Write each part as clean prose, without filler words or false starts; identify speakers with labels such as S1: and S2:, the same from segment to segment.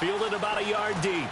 S1: fielded about a yard deep.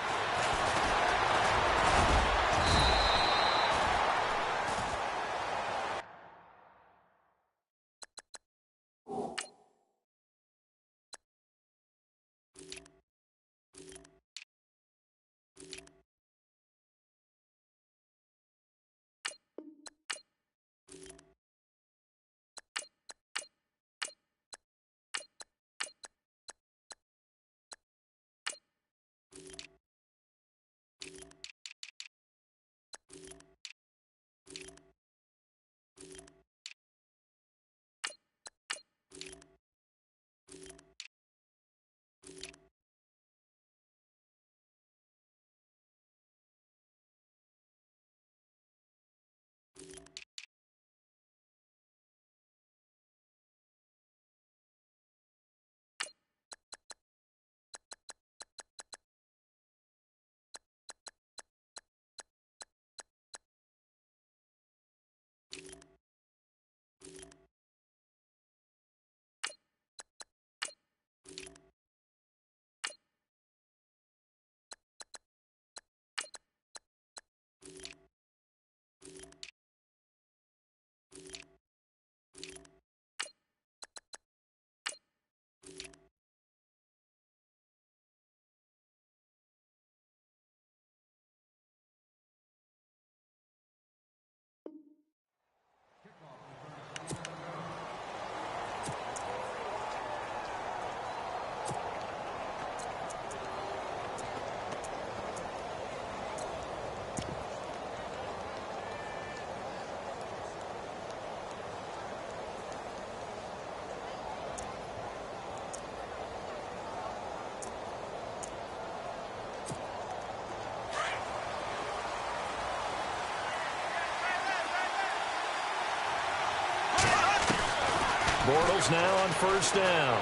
S1: Bortles now on first down.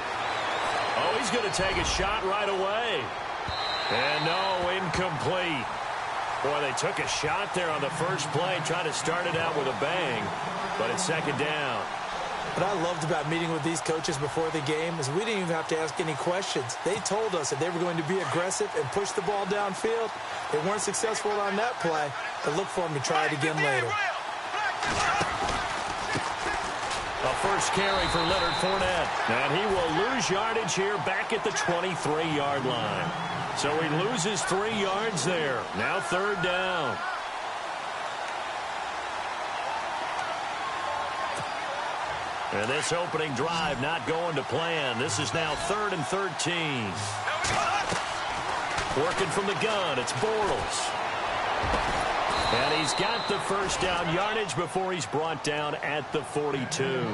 S1: Oh, he's going to take a shot right away. And no, incomplete. Boy, they took a shot there on the first play, tried to start it out with a bang, but it's second down.
S2: What I loved about meeting with these coaches before the game is we didn't even have to ask any questions. They told us that they were going to be aggressive and push the ball downfield. They weren't successful on that play, but look for them to try it again later.
S1: A first carry for Leonard Fournette. And he will lose yardage here back at the 23-yard line. So he loses 3 yards there. Now third down. And this opening drive not going to plan. This is now 3rd and 13. Working from the gun, it's Bortles. And he's got the first down yardage before he's brought down at the 42.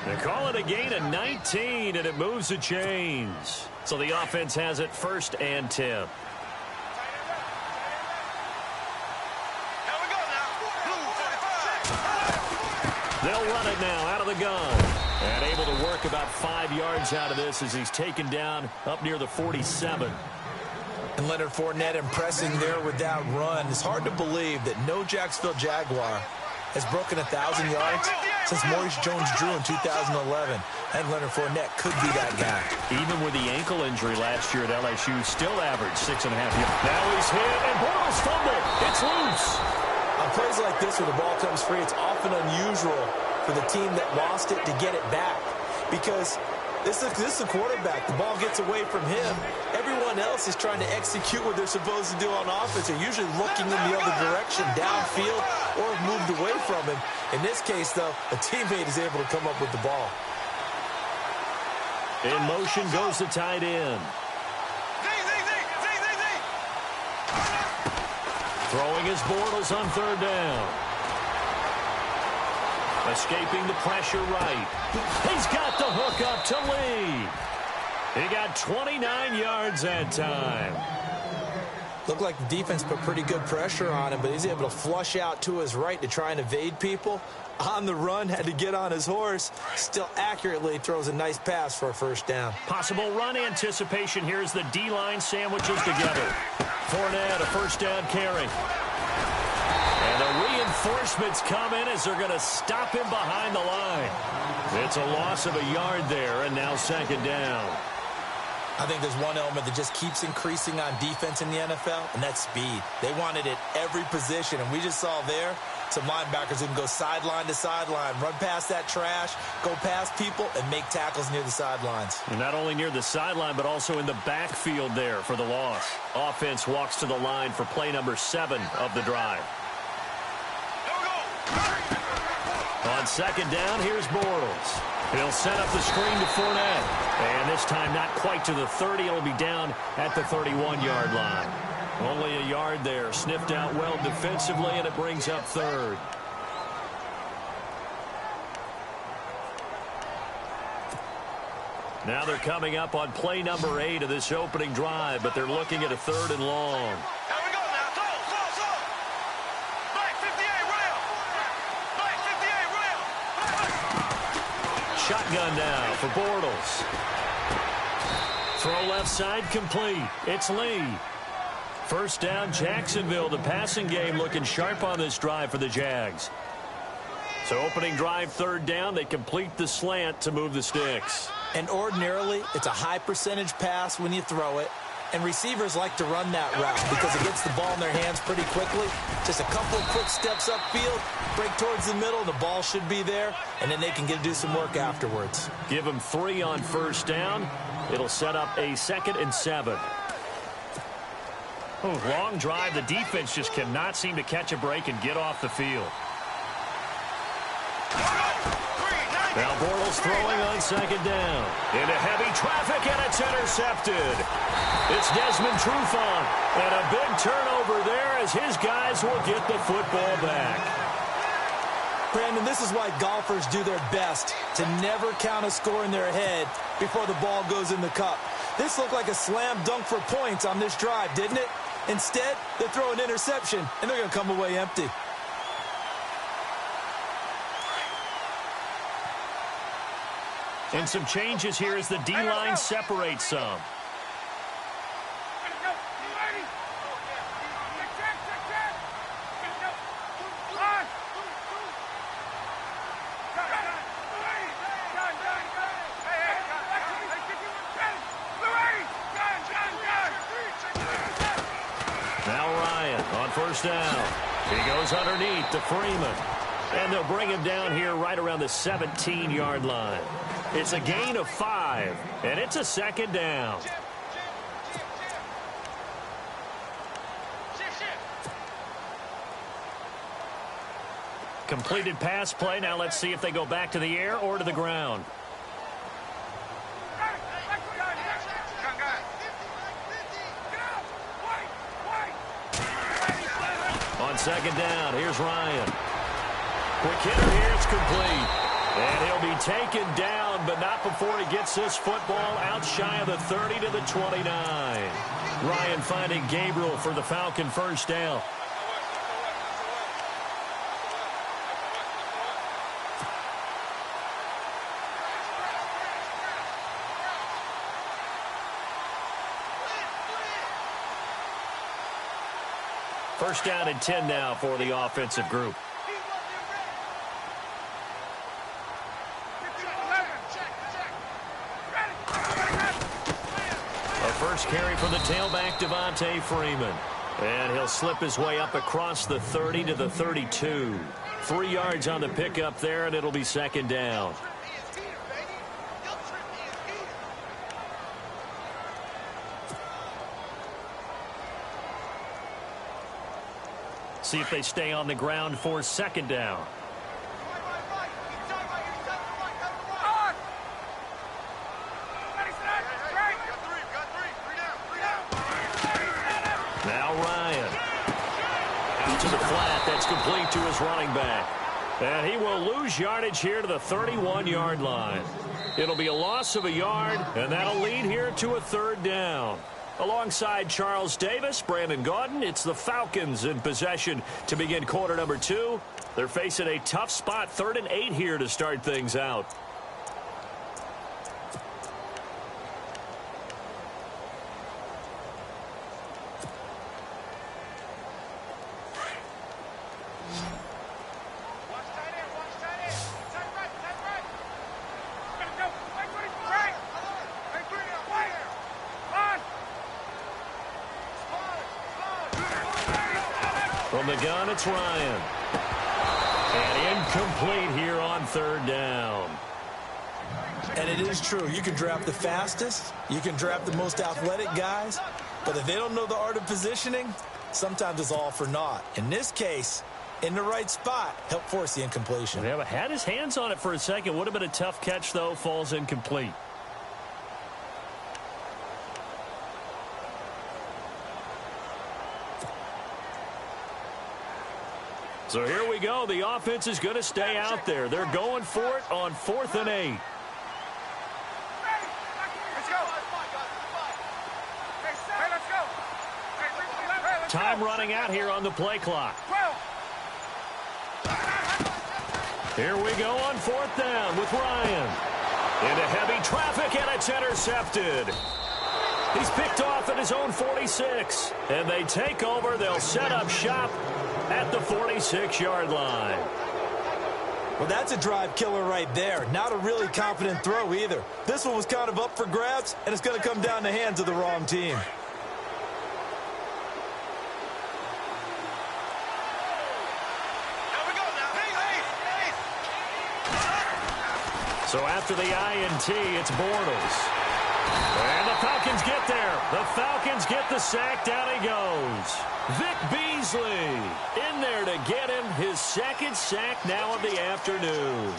S1: They call it a gain of 19, and it moves the chains. So the offense has it 1st and 10. They'll run it now out of the gun. And able to work about 5 yards out of this as he's taken down up near the 47.
S2: And Leonard Fournette impressing there with that run. It's hard to believe that no Jacksonville Jaguar has broken 1,000 yards since Maurice Jones-Drew in 2011. And Leonard Fournette could be that guy.
S1: Even with the ankle injury last year at LSU, still averaged 6.5 yards. Now he's hit, and Bortles fumbled. It's loose.
S2: On plays like this where the ball comes free, it's often unusual for the team that lost it to get it back. Because this is a quarterback. The ball gets away from him. Everyone else is trying to execute what they're supposed to do on offense. They're usually looking in the other direction, downfield, or moved away from him. In this case, though, a teammate is able to come up with the ball.
S1: In motion goes the tight end. Throwing his Bortles on third down. Escaping the pressure right. He's got the hook up to Lee. He got 29 yards that time.
S2: Looked like the defense put pretty good pressure on him, but he's able to flush out to his right to try and evade people. On the run, had to get on his horse. Still accurately throws a nice pass for a first down.
S1: Possible run anticipation here as the D-line sandwiches together. Fournette, a first down carry. And the reinforcements come in as they're going to stop him behind the line. It's a loss of a yard there, and now second down.
S2: I think there's one element that just keeps increasing on defense in the NFL, and that's speed. They want it at every position, and we just saw there some linebackers who can go sideline to sideline, run past that trash, go past people, and make tackles near the sidelines.
S1: And not only near the sideline, but also in the backfield there for the loss. Offense walks to the line for play number 7 of the drive. On second down, here's Bortles. He'll set up the screen to Fournette. And this time not quite to the 30. It'll be down at the 31-yard line. Only a yard there. Sniffed out well defensively, and it brings up third. Now they're coming up on play number 8 of this opening drive, but they're looking at a 3rd and long. Shotgun now for Bortles. Throw left side complete. It's Lee. First down, Jacksonville. The passing game looking sharp on this drive for the Jags. So opening drive, 3rd down. They complete the slant to move the sticks.
S2: And ordinarily, it's a high percentage pass when you throw it. And receivers like to run that route because it gets the ball in their hands pretty quickly. Just a couple of quick steps upfield, break towards the middle, the ball should be there, and then they can do some work afterwards.
S1: Give them 3 on first down. It'll set up a 2nd and 7. Oh, long drive. The defense just cannot seem to catch a break and get off the field. Now Bortles throwing on second down. Into heavy traffic, and it's intercepted. It's Desmond Trufant. And a big turnover there as his guys will get the football back.
S2: Brandon, this is why golfers do their best to never count a score in their head before the ball goes in the cup. This looked like a slam dunk for points on this drive, didn't it? Instead, they throw an interception, and they're going to come away empty.
S1: And some changes here as the D-line separates some. Now Ryan on first down. He goes underneath to Freeman. And they'll bring him down here right around the 17-yard line. It's a gain of 5, and it's a 2nd down. Completed pass play. Now let's see if they go back to the air or to the ground. On second down, here's Ryan. Quick hitter here, it's complete. And he'll be taken down, but not before he gets this football out shy of the 30 to the 29. Ryan finding Gabriel for the Falcon first down. First down and 10 now for the offensive group. First carry for the tailback, Devontae Freeman. And he'll slip his way up across the 30 to the 32. 3 yards on the pickup there, and it'll be 2nd down. See if they stay on the ground for 2nd down. Now Ryan. Out to the flat. That's complete to his running back. And he will lose yardage here to the 31-yard line. It'll be a loss of a yard, and that'll lead here to a 3rd down. Alongside Charles Davis, Brandon Gaudin, it's the Falcons in possession to begin quarter number 2. They're facing a tough spot, 3rd and 8 here to start things out. From the gun, it's Ryan. And incomplete here on third down.
S2: And it is true. You can draft the fastest. You can draft the most athletic guys. But if they don't know the art of positioning, sometimes it's all for naught. In this case, in the right spot, help force the incompletion.
S1: Yeah, but had his hands on it for a second. Would have been a tough catch, though. Falls incomplete. So here we go. The offense is going to stay out there. They're going for it on 4th and 8. Time running out here on the play clock. Here we go on 4th down with Ryan. Into heavy traffic, and it's intercepted. He's picked off at his own 46. And they take over. They'll set up shop at the 46-yard line.
S2: Well, that's a drive killer right there. Not a really confident throw either. This one was kind of up for grabs, and it's going to come down the hands of the wrong team.
S1: So after the INT, it's Bortles. And the Falcons get there. The Falcons get the sack. Down he goes. Vic Beasley in there to get him his second sack now of the afternoon.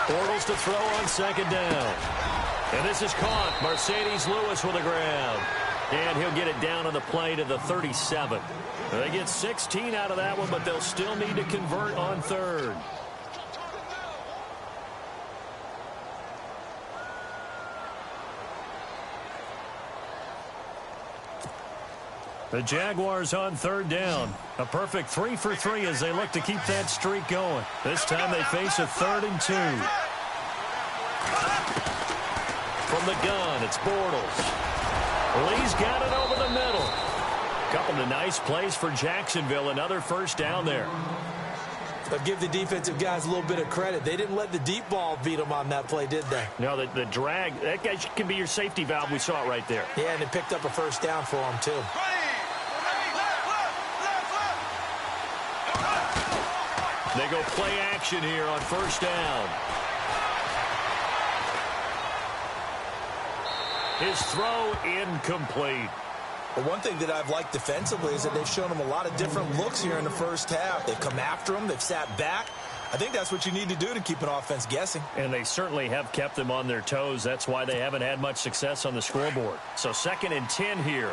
S1: Bortles to throw on 2nd down. And this is caught. Mercedes Lewis with a grab. And he'll get it down on the play to the 37. They get 16 out of that one, but they'll still need to convert on 3rd. The Jaguars on 3rd down. A perfect 3 for 3 as they look to keep that streak going. This time they face a 3rd and 2. From the gun, it's Bortles. Lee's got it over the middle. Couple of nice plays for Jacksonville. Another first down there.
S2: But give the defensive guys a little bit of credit. They didn't let the deep ball beat them on that play, did they?
S1: No, the drag, that guy can be your safety valve. We saw it right there.
S2: Yeah, and it picked up a first down for them, too.
S1: They go play action here on 1st down. His throw incomplete.
S2: But one thing that I've liked defensively is that they've shown them a lot of different looks here in the first half. They've come after them. They've sat back. I think that's what you need to do to keep an offense guessing.
S1: And they certainly have kept them on their toes. That's why they haven't had much success on the scoreboard. So 2nd and 10 here.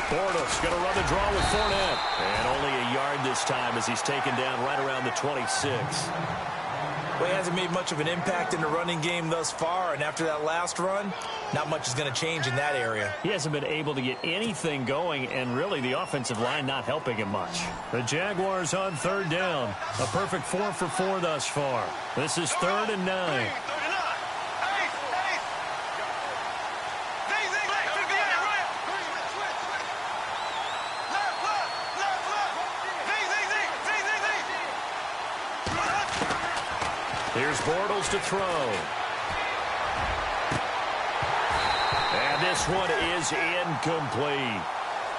S1: Bortles going to run the draw with Fournette. And only a yard this time as he's taken down right around the 26.
S2: Well, he hasn't made much of an impact in the running game thus far, and after that last run, not much is going to change in that area.
S1: He hasn't been able to get anything going, and really the offensive line not helping him much. The Jaguars on 3rd down. A perfect 4 for 4 thus far. This is 3rd and 9. Here's Bortles to throw. And this one is incomplete.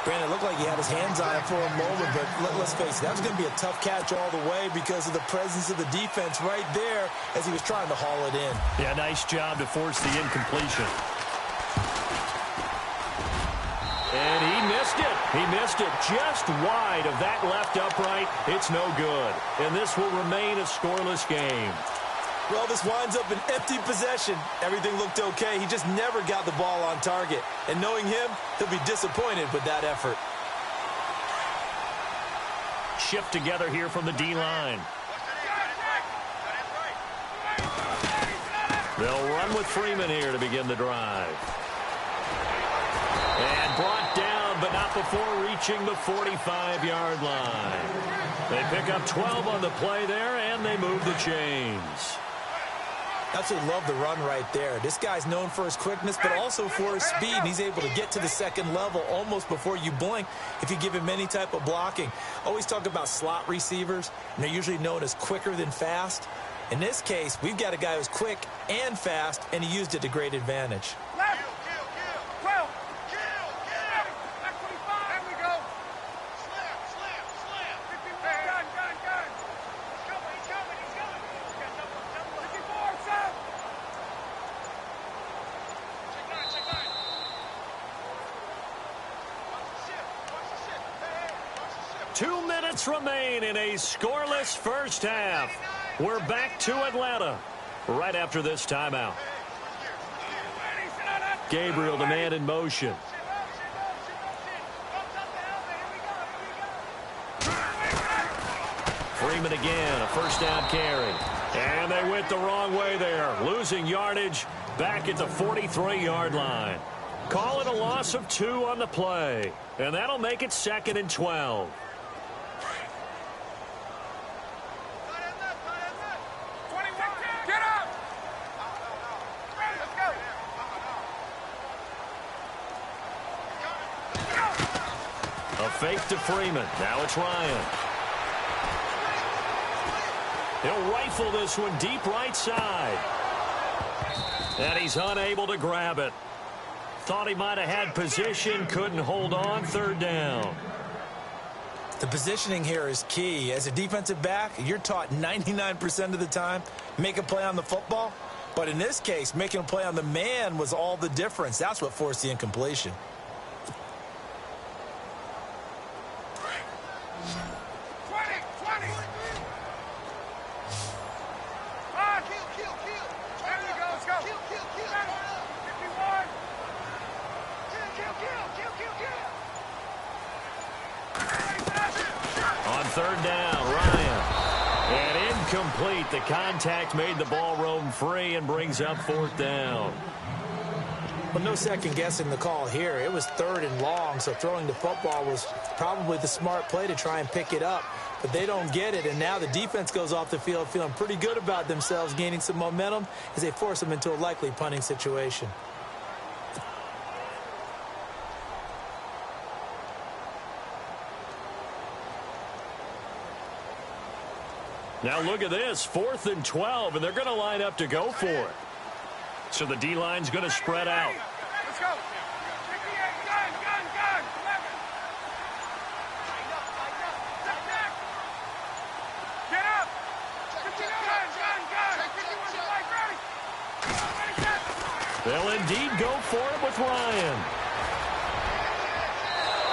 S2: Brandon, it looked like he had his hands on it for a moment, but let's face it, that was going to be a tough catch all the way because of the presence of the defense right there as he was trying to haul it in.
S1: Yeah, nice job to force the incompletion. And he missed it. He missed it just wide of that left upright. It's no good. And this will remain a scoreless game.
S2: Well, this winds up an empty possession. Everything looked okay. He just never got the ball on target. And knowing him, he'll be disappointed with that effort.
S1: Shift together here from the D-line. They'll run with Freeman here to begin the drive. And brought down, but not before reaching the 45-yard line. They pick up 12 on the play there, and they move the chains.
S2: Absolutely love the run right there. This guy's known for his quickness, but also for his speed. And he's able to get to the second level almost before you blink if you give him any type of blocking. Always talk about slot receivers, and they're usually known as quicker than fast. In this case, we've got a guy who's quick and fast, and he used it to great advantage.
S1: Remain in a scoreless first half. We're back to Atlanta right after this timeout. Gabriel, the man in motion. Freeman again, a first down carry. And they went the wrong way there, losing yardage back at the 43-yard line. Call it a loss of 2 on the play, and that'll make it 2nd and 12. Fake to Freeman. Now it's Ryan. He'll rifle this one deep right side. And he's unable to grab it. Thought he might have had position, couldn't hold on. 3rd down.
S2: The positioning here is key. As a defensive back, you're taught 99% of the time, make a play on the football. But in this case, making a play on the man was all the difference. That's what forced the incompletion.
S1: The contact made the ball roam free and brings up 4th down.
S2: Well, no second guessing the call here. It was 3rd and long, so throwing the football was probably the smart play to try and pick it up. But they don't get it, and now the defense goes off the field feeling pretty good about themselves, gaining some momentum as they force them into a likely punting situation.
S1: Now look at this, 4th and 12, and they're going to line up to go for it. So the D-line's going to spread out.
S3: Let's go. Gun. Get up. Gun.
S1: They'll indeed go for it with Ryan.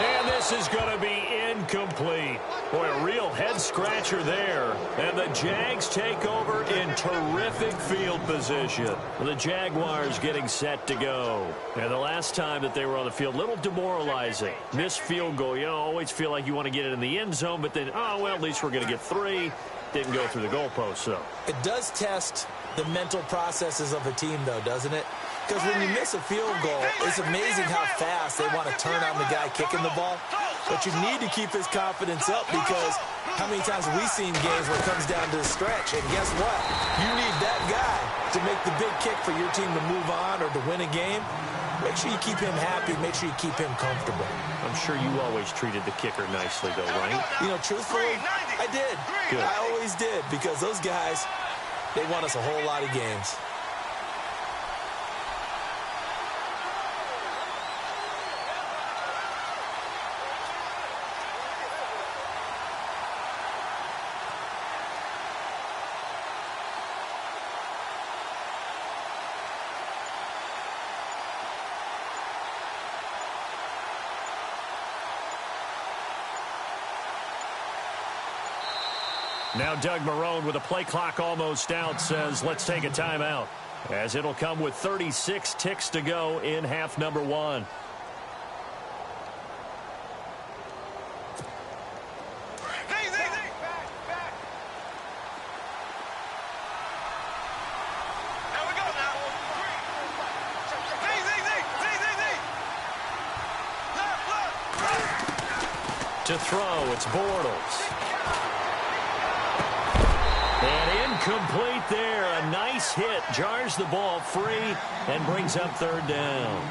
S1: And this is going to be incomplete. Boy, a real head-scratcher there. And the Jags take over in terrific field position. The Jaguars getting set to go. And the last time that they were on the field, a little demoralizing. Missed field goal. You always feel like you want to get it in the end zone, but then, oh, well, at least we're going to get 3. Didn't go through the goalpost, so.
S2: It does test the mental processes of a team, though, doesn't it? Because when you miss a field goal, it's amazing how fast they want to turn on the guy kicking the ball. But you need to keep his confidence up, because how many times have we seen games where it comes down to the stretch? And guess what? You need that guy to make the big kick for your team to move on or to win a game. Make sure you keep him happy. Make sure you keep him comfortable.
S1: I'm sure you always treated the kicker nicely, though, right?
S2: You know, truthfully, I did.
S1: Good.
S2: I always did, because those guys, they won us a whole lot of games.
S1: Now Doug Marrone, with a play clock almost out, says let's take a timeout, as it'll come with 36 ticks to go in half number 1. To throw, it's Bortles. And Incomplete there. A nice hit. Jars the ball free and brings up third down.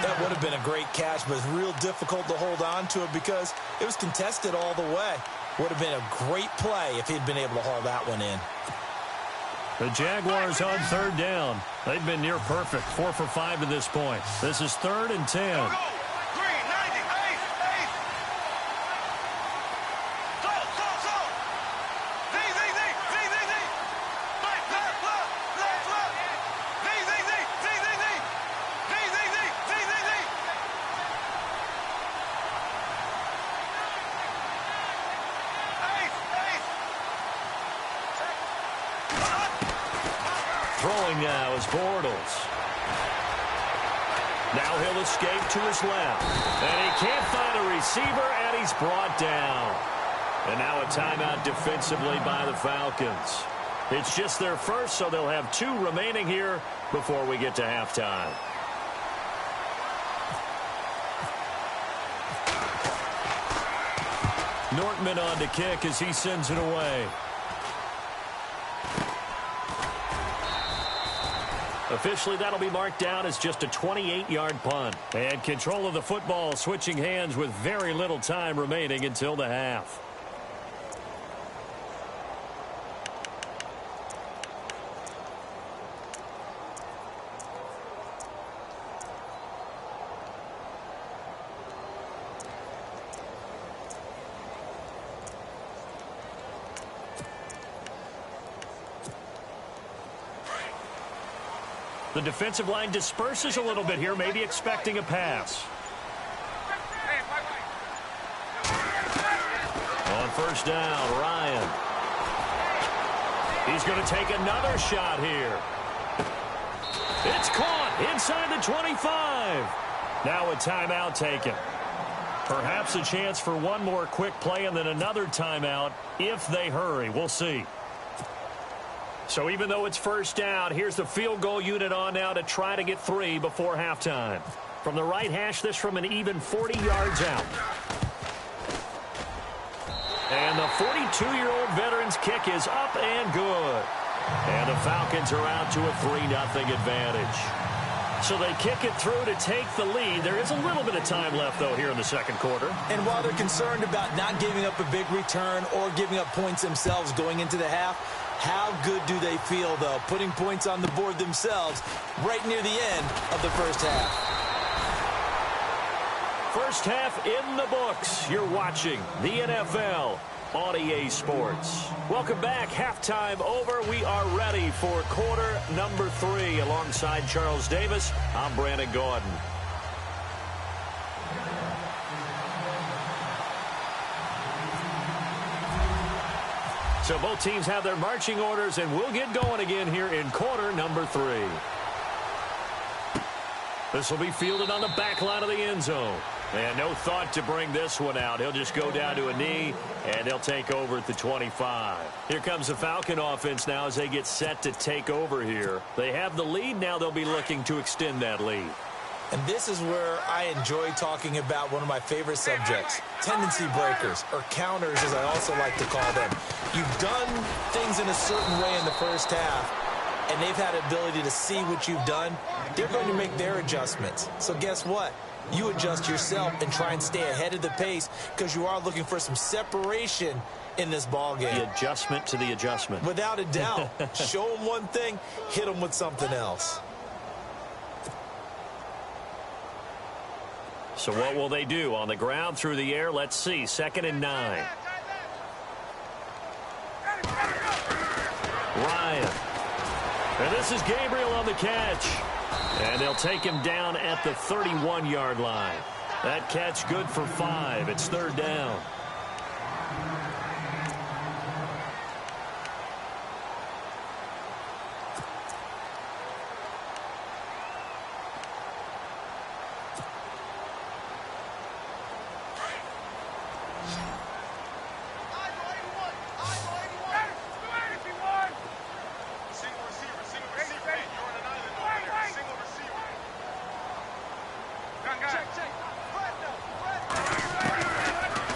S2: That would have been a great catch, but it's real difficult to hold on to it because it was contested all the way. Would have been a great play if he'd been able to haul that one in.
S1: The Jaguars on third down. They've been near perfect. 4 for 5 to this point. This is 3rd and 10. Throwing now is Bortles. Now he'll escape to his left. And he can't find a receiver, and he's brought down. And now a timeout defensively by the Falcons. It's just their first, so they'll have 2 remaining here before we get to halftime. Nortman on to kick as he sends it away. Officially, that'll be marked down as just a 28-yard punt. And control of the football switching hands with very little time remaining until the half. The defensive line disperses a little bit here, maybe expecting a pass. On first down, Ryan. He's going to take another shot here. It's caught inside the 25. Now a timeout taken. Perhaps a chance for one more quick play and then another timeout if they hurry. We'll see. So even though it's first down, here's the field goal unit on now to try to get 3 before halftime. From the right hash, this from an even 40 yards out. And the 42-year-old veteran's kick is up and good. And the Falcons are out to a 3-0 advantage. So they kick it through to take the lead. There is a little bit of time left, though, here in the second quarter.
S2: And while they're concerned about not giving up a big return or giving up points themselves going into the half, how good do they feel, though, putting points on the board themselves right near the end of the first half?
S1: First half in the books. You're watching the NFL on EA Sports. Welcome back. Halftime over. We are ready for quarter number 3. Alongside Charles Davis, I'm Brandon Gordon. So both teams have their marching orders, and we'll get going again here in quarter number 3. This will be fielded on the back line of the end zone. And no thought to bring this one out. He'll just go down to a knee, and they'll take over at the 25. Here comes the Falcon offense now as they get set to take over here. They have the lead. Now they'll be looking to extend that lead.
S2: And this is where I enjoy talking about one of my favorite subjects, tendency breakers, or counters as I also like to call them. You've done things in a certain way in the first half, and they've had the ability to see what you've done. They're going to make their adjustments. So guess what? You adjust yourself and try and stay ahead of the pace because you are looking for some separation in this ball game.
S1: The adjustment to the adjustment.
S2: Without a doubt. Show them one thing, hit them with something else.
S1: So what will they do? On the ground, through the air, let's see. 2nd and 9. Ryan. And this is Gabriel on the catch. And they'll take him down at the 31-yard line. That catch good for 5. It's 3rd down.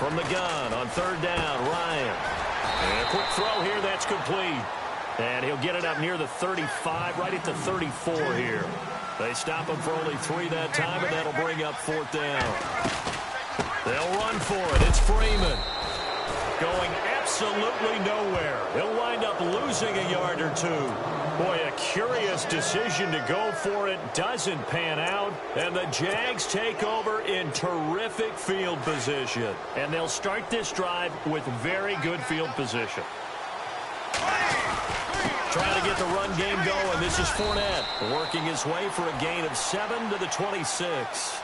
S1: From the gun on 3rd down, Ryan. And a quick throw here, that's complete. And he'll get it up near the 35, right at the 34 here. They stop him for only 3 that time, and that'll bring up 4th down. They'll run for it. It's Freeman. Going absolutely nowhere. He'll wind up losing a yard or 2. Boy, a curious decision to go for it. Doesn't pan out. And the Jags take over in terrific field position. And they'll start this drive with very good field position. Trying to get the run game going. This is Fournette working his way for a gain of 7 to the 26.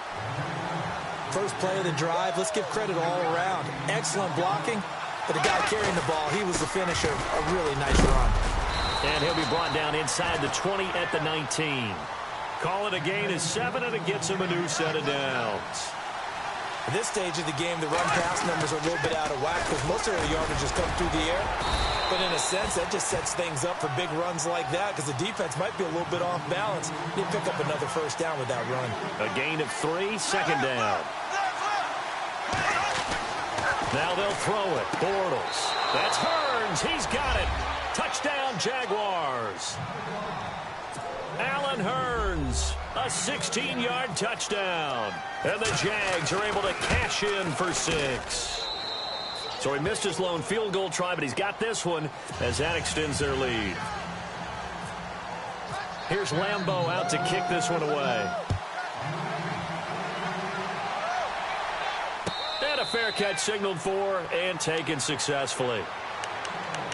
S2: First play of the drive, let's give credit all around. Excellent blocking, but the guy carrying the ball, he was the finisher. A really nice run.
S1: And he'll be brought down inside the 20 at the 19. Call it a gain of 7, and it gets him a new set of downs.
S2: At this stage of the game, the run-pass numbers are a little bit out of whack because most of their yardage has come through the air. But in a sense, that just sets things up for big runs like that because the defense might be a little bit off balance. They pick up another first down with that run.
S1: A gain of 3, 2nd down. Now they'll throw it. Bortles. That's Hearns. He's got it. Touchdown, Jaguars. Allen Hearns. A 16-yard touchdown. And the Jags are able to cash in for 6. So he missed his lone field goal try, but he's got this one as that extends their lead. Here's Lambeau out to kick this one away. And a fair catch signaled for and taken successfully.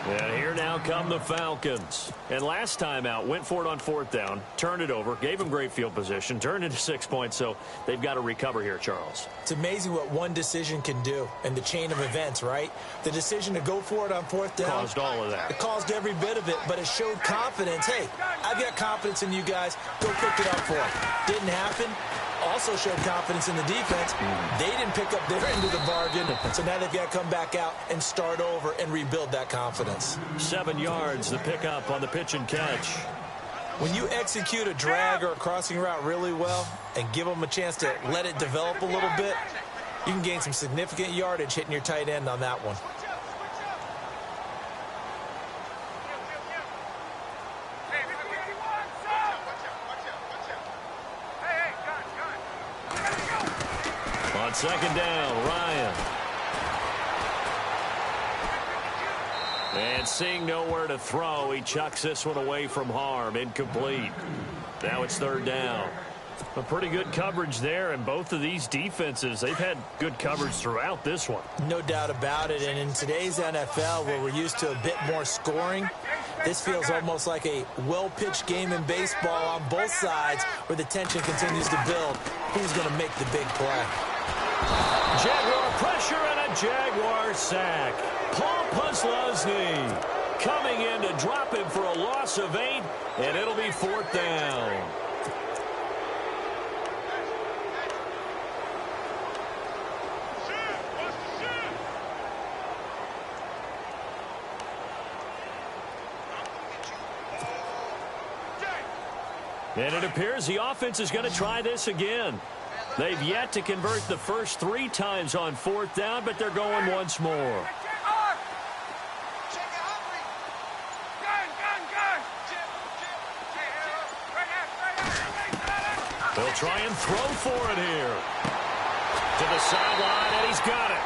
S1: And here now come the Falcons. And last time out, went for it on 4th down, turned it over, gave him great field position, turned into 6 points, so they've got to recover here, Charles.
S2: It's amazing what one decision can do in the chain of events, right? The decision to go for it on 4th down.
S1: Caused all of that.
S2: It caused every bit of it, but it showed confidence. Hey, I've got confidence in you guys. Go pick it up for it. Didn't happen. Also showed confidence in the defense. They didn't pick up their end of the bargain, so now they've got to come back out and start over and rebuild that confidence.
S1: 7 yards, the pickup on the pitch and catch.
S2: When you execute a drag or a crossing route really well and give them a chance to let it develop a little bit, you can gain some significant yardage hitting your tight end on that one.
S1: On 2nd down, Ryan. And seeing nowhere to throw, he chucks this one away from harm. Incomplete. Now it's 3rd down. A pretty good coverage there, and both of these defenses, they've had good coverage throughout this one.
S2: No doubt about it, and in today's NFL, where we're used to a bit more scoring, this feels almost like a well-pitched game in baseball on both sides where the tension continues to build. Who's going to make the big play?
S1: Jaguar pressure and a Jaguar sack. Paul Posluszny coming in to drop him for a loss of 8, and it'll be 4th down. And it appears the offense is going to try this again. They've yet to convert the first 3 times on 4th down, but they're going once more. They'll try and throw for it here. To the sideline, and he's got it.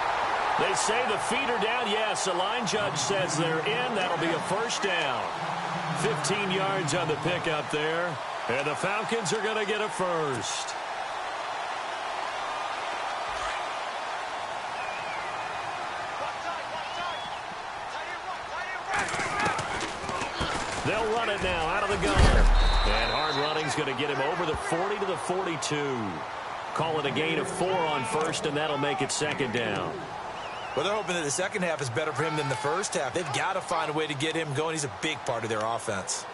S1: They say the feet are down. Yes, the line judge says they're in. That'll be a first down. 15 yards on the pickup there. And the Falcons are going to get a first. They'll run it now out of the gun. And hard running's going to get him over the 40 to the 42. Call it a gain of 4 on 1st, and that'll make it 2nd down.
S2: Well, they're hoping that the second half is better for him than the first half. They've got to find a way to get him going. He's a big part of their offense.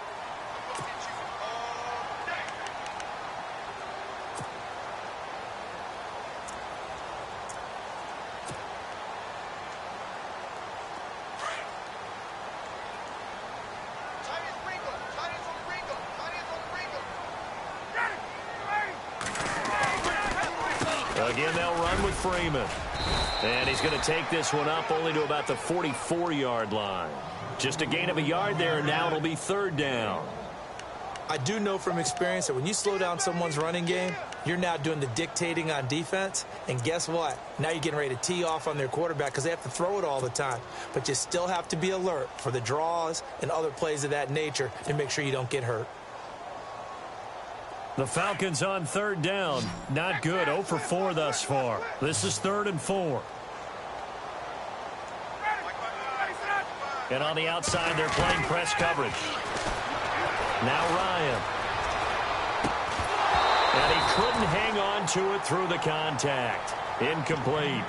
S2: Again, they'll run with Freeman.
S1: And he's going to take this one up only to about the 44-yard line. Just a gain of a yard there, and now it'll be third down.
S2: I do know from experience that when you slow down someone's running game, you're now doing the dictating on defense. And guess what? Now you're getting ready to tee off on their quarterback because they have to throw it all the time. But you still have to be alert for the draws and other plays of that nature to make sure you don't get hurt.
S1: The Falcons on third down. Not good. 0 for 4 thus far. This is 3rd and 4. And on the outside, they're playing press coverage. Now Ryan. And he couldn't hang on to it through the contact. Incomplete.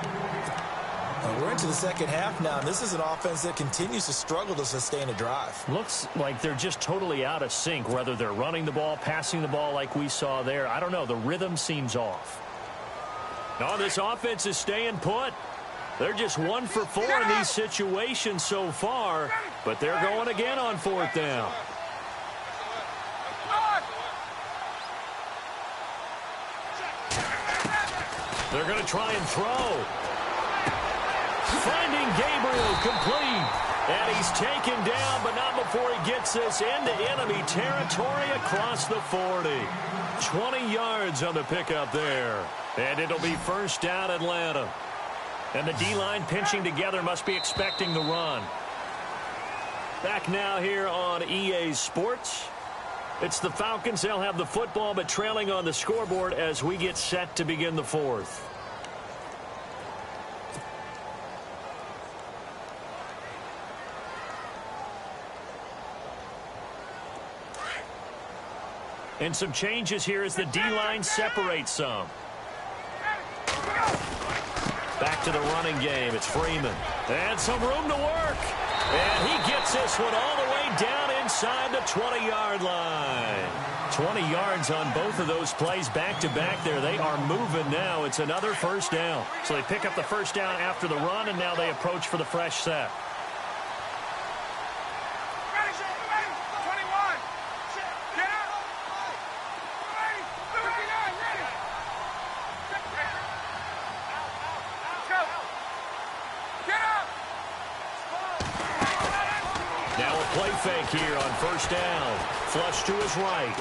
S2: We're into the second half now, and this is an offense that continues to struggle to sustain a drive.
S1: Looks like they're just totally out of sync, whether they're running the ball, passing the ball like we saw there. I don't know. The rhythm seems off. No, this offense is staying put. They're just 1 for 4 in these situations so far, but they're going again on 4th down. They're going to try and throw. Finding Gabriel complete. And he's taken down, but not before he gets this into enemy territory across the 40. 20 yards on the pickup there. And it'll be first down Atlanta. And the D-line pinching together must be expecting the run. Back now here on EA Sports. It's the Falcons. They'll have the football, but trailing on the scoreboard as we get set to begin the 4th. And some changes here as the D-line separates some. Back to the running game. It's Freeman. And some room to work. And he gets this one all the way down inside the 20-yard line. 20 yards on both of those plays back-to-back there. They are moving now. It's another first down. So they pick up the first down after the run, and now they approach for the fresh set. Fake here on first down. Flush to his right.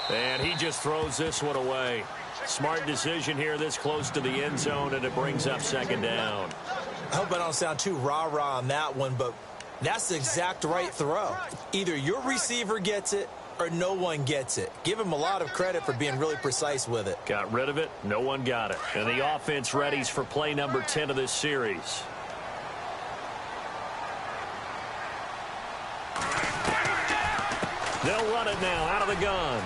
S1: And he just throws this one away. Smart decision here this close to the end zone, and it brings up second down.
S2: I hope I don't sound too rah-rah on that one, but that's the exact right throw. Either your receiver gets it or no one gets it. Give him a lot of credit for being really precise with it.
S1: Got rid of it. No one got it. And the offense readies for play number 10 of this series. They'll run it now out of the gun.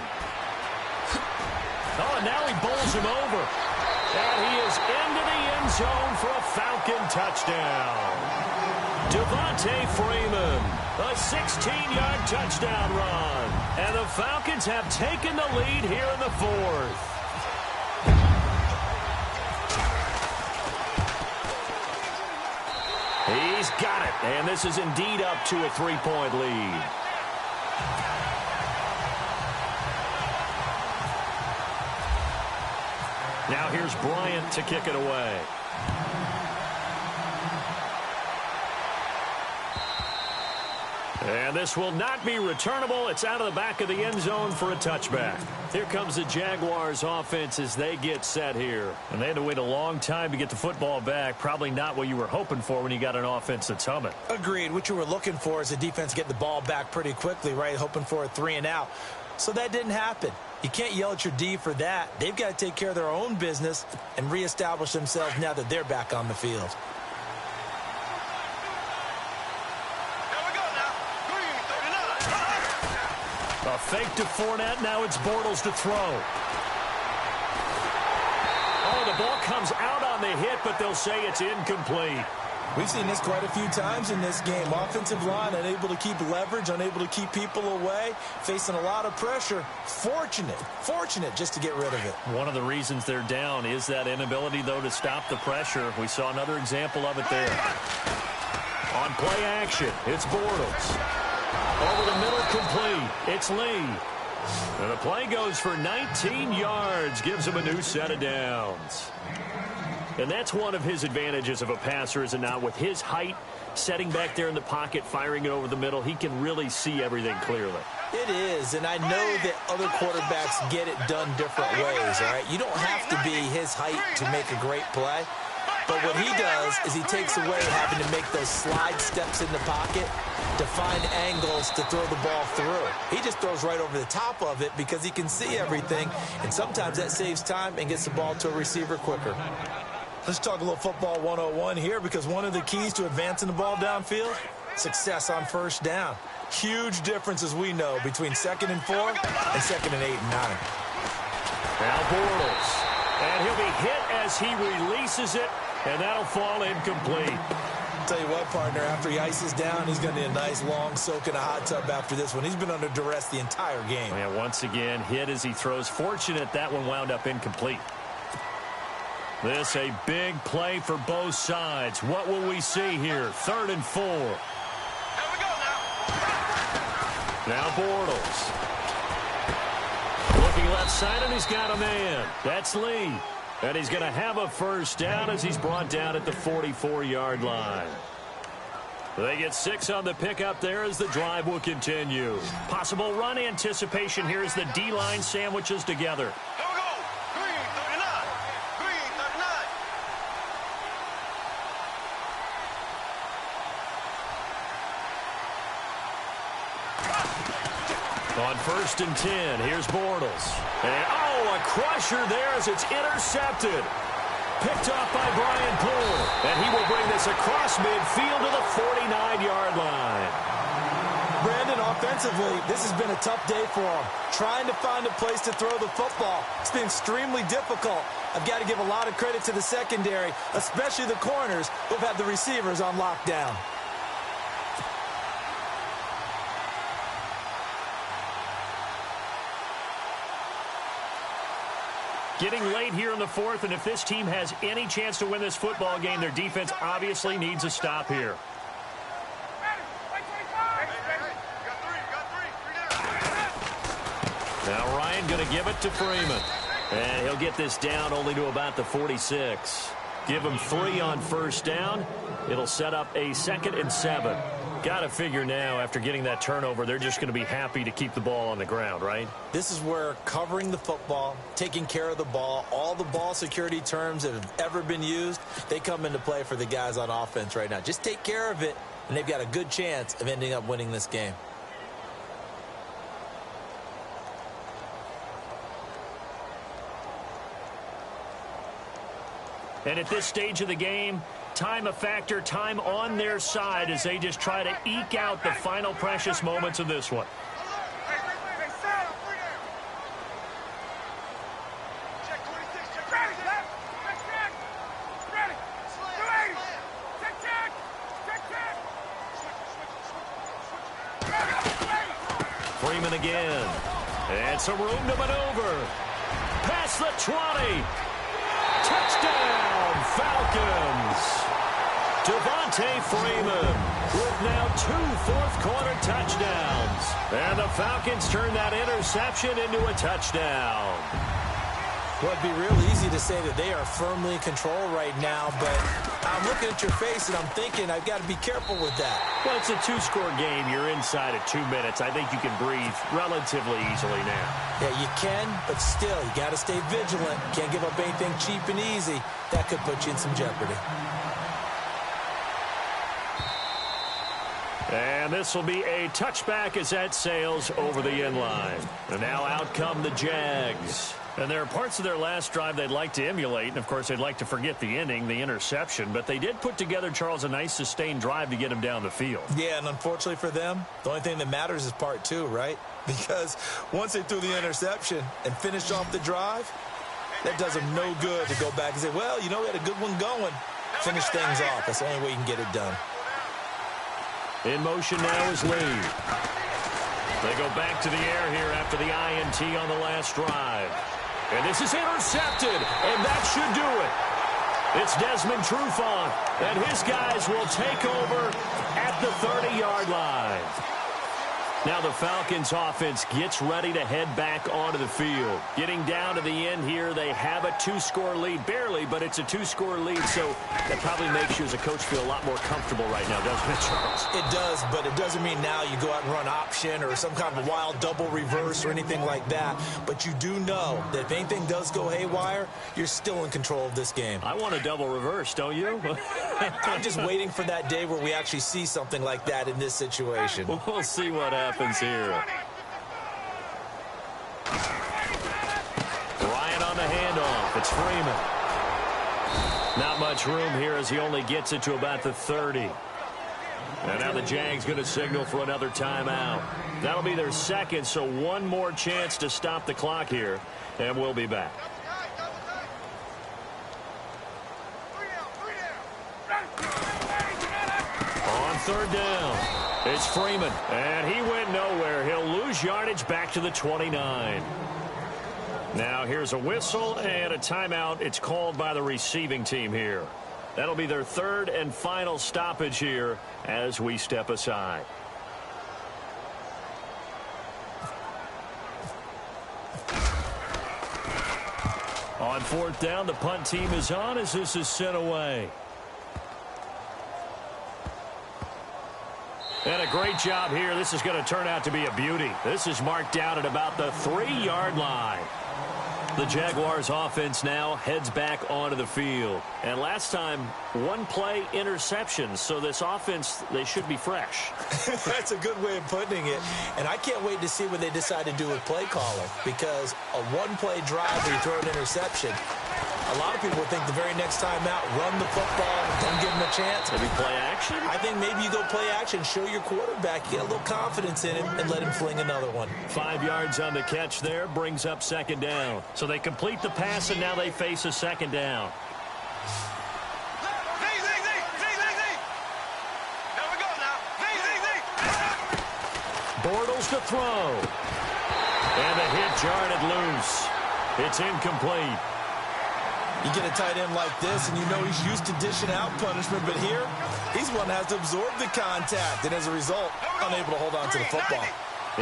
S1: Oh, and now he bowls him over. And he is into the end zone for a Falcon touchdown. Devontae Freeman, a 16-yard touchdown run. And the Falcons have taken the lead here in the 4th. He's got it. And this is indeed up to a 3-point lead. Now here's Bryant to kick it away. And this will not be returnable. It's out of the back of the end zone for a touchback. Here comes the Jaguars offense as they get set here. And they had to wait a long time to get the football back. Probably not what you were hoping for when you got an offense that's humming.
S2: Agreed. What you were looking for is the defense get the ball back pretty quickly, right? Hoping for a 3-and-out. So that didn't happen. You can't yell at your D for that. They've got to take care of their own business and reestablish themselves now that they're back on the field.
S1: A fake to Fournette. Now it's Bortles to throw. Oh, the ball comes out on the hit, but they'll say it's incomplete.
S2: We've seen this quite a few times in this game. Offensive line unable to keep leverage, unable to keep people away, facing a lot of pressure. Fortunate just to get rid of it.
S1: One of the reasons they're down is that inability, though, to stop the pressure. We saw another example of it there. On play action, it's Bortles. Over the middle, complete. It's Lee. And the play goes for 19 yards, gives him a new set of downs. And that's one of his advantages of a passer, is it not? With his height, setting back there in the pocket, firing it over the middle, he can really see everything clearly.
S2: It is, and I know that other quarterbacks get it done different ways, all right? You don't have to be his height to make a great play. But what he does is he takes away having to make those slide steps in the pocket to find angles to throw the ball through. He just throws right over the top of it because he can see everything, and sometimes that saves time and gets the ball to a receiver quicker. Let's talk a little football 101 here, because one of the keys to advancing the ball downfield, success on first down. Huge difference, as we know, between 2nd and 4 and 2nd and 8 and 9.
S1: Now Bortles. And he'll be hit as he releases it, and that'll fall incomplete.
S2: I'll tell you what, partner, after he ices down, he's going to need a nice long soak in a hot tub after this one. He's been under duress the entire game.
S1: Yeah, once again, hit as he throws. Fortunate that one wound up incomplete. This a big play for both sides. What will we see here? 3rd and 4.
S3: Here we go now.
S1: Now Bortles. Looking left side, and he's got a man. That's Lee. And he's going to have a first down as he's brought down at the 44-yard line. They get 6 on the pickup there as the drive will continue. Possible run anticipation here as the D-line sandwiches together.
S3: Here we go. Green 39. Green 39.
S1: On 1st and 10, here's Bortles. And, a crusher there as it's intercepted. Picked off by Brian Poole. And he will bring this across midfield to the 49-yard line.
S2: Brandon, offensively, this has been a tough day for him. Trying to find a place to throw the football. It's been extremely difficult. I've got to give a lot of credit to the secondary, especially the corners who've had the receivers on lockdown.
S1: Getting late here in the 4th, and if this team has any chance to win this football game, their defense obviously needs a stop here. Now Ryan going to give it to Freeman. And he'll get this down only to about the 46. Give him 3 on first down. It'll set up a 2nd and 7. Got to figure now, after getting that turnover, they're just going to be happy to keep the ball on the ground, right?
S2: This is where covering the football, taking care of the ball, all the ball security terms that have ever been used, they come into play for the guys on offense right now. Just take care of it, and they've got a good chance of ending up winning this game.
S1: And at this stage of the game, time a factor, time on their side as they just try to eke out the final precious moments of this one. Freeman again. And some room to maneuver. Past the 20. Touchdown, Falcons. Devontae Freeman with now 2 fourth-quarter touchdowns. And the Falcons turn that interception into a touchdown.
S2: Well, it'd be real easy to say that they are firmly in control right now, but I'm looking at your face and I'm thinking I've got to be careful with that.
S1: Well, it's a 2-score game. You're inside at 2 minutes. I think you can breathe relatively easily now.
S2: Yeah, you can, but still, you got to stay vigilant. Can't give up anything cheap and easy. That could put you in some jeopardy.
S1: And this will be a touchback as that sails over the end line. And now out come the Jags. And there are parts of their last drive they'd like to emulate. And, of course, they'd like to forget the inning, the interception. But they did put together, Charles, a nice sustained drive to get him down the field.
S2: Yeah, and unfortunately for them, the only thing that matters is part 2, right? Because once they threw the interception and finished off the drive, that does them no good to go back and say, well, you know, we had a good one going. Finish things off. That's the only way you can get it done.
S1: In motion now is Lee. They go back to the air here after the INT on the last drive. And this is intercepted, and that should do it. It's Desmond Trufant, and his guys will take over at the 30-yard line. Now the Falcons offense gets ready to head back onto the field. Getting down to the end here, they have a two-score lead. Barely, but it's a two-score lead, so that probably makes you as a coach feel a lot more comfortable right now, doesn't it, Charles?
S2: It does, but it doesn't mean now you go out and run option or some kind of wild double reverse or anything like that. But you do know that if anything does go haywire, you're still in control of this game.
S1: I want a double reverse, don't you?
S2: I'm just waiting for that day where we actually see something like that in this situation.
S1: We'll see what happens here. Ryan on the handoff. It's Freeman. Not much room here as he only gets it to about the 30. And now the Jags going to signal for another timeout. That'll be their second, so one more chance to stop the clock here, and we'll be back. On third down, it's Freeman, and he went nowhere. He'll lose yardage back to the 29. Now here's a whistle and a timeout. It's called by the receiving team here. That'll be their third and final stoppage here as we step aside. On fourth down, the punt team is on as this is sent away. And a great job here. This is going to turn out to be a beauty. This is marked down at about the 3-yard line. The Jaguars offense now heads back onto the field. And last time, one play interception. So this offense, they should be fresh.
S2: That's a good way of putting it. And I can't wait to see what they decide to do with play calling. Because a one-play drive where you throw an interception, a lot of people would think the very next time out, run the football, don't give him a chance.
S1: Maybe play action?
S2: I think maybe you go play action, show your quarterback, get a little confidence in him, and let him fling another one.
S1: 5 yards on the catch there, brings up second down. So they complete the pass, and now they face a second down.
S3: There we go now.
S1: Bortles to throw. And the hit jarred loose. It's incomplete.
S2: You get a tight end like this, and you know he's used to dishing out punishment, but here, he's one that has to absorb the contact, and as a result, unable to hold on to the football.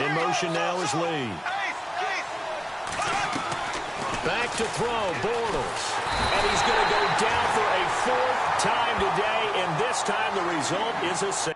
S1: In motion now is Lee. Back to throw, Bortles. And he's going to go down for a fourth time today, and this time the result is a 6.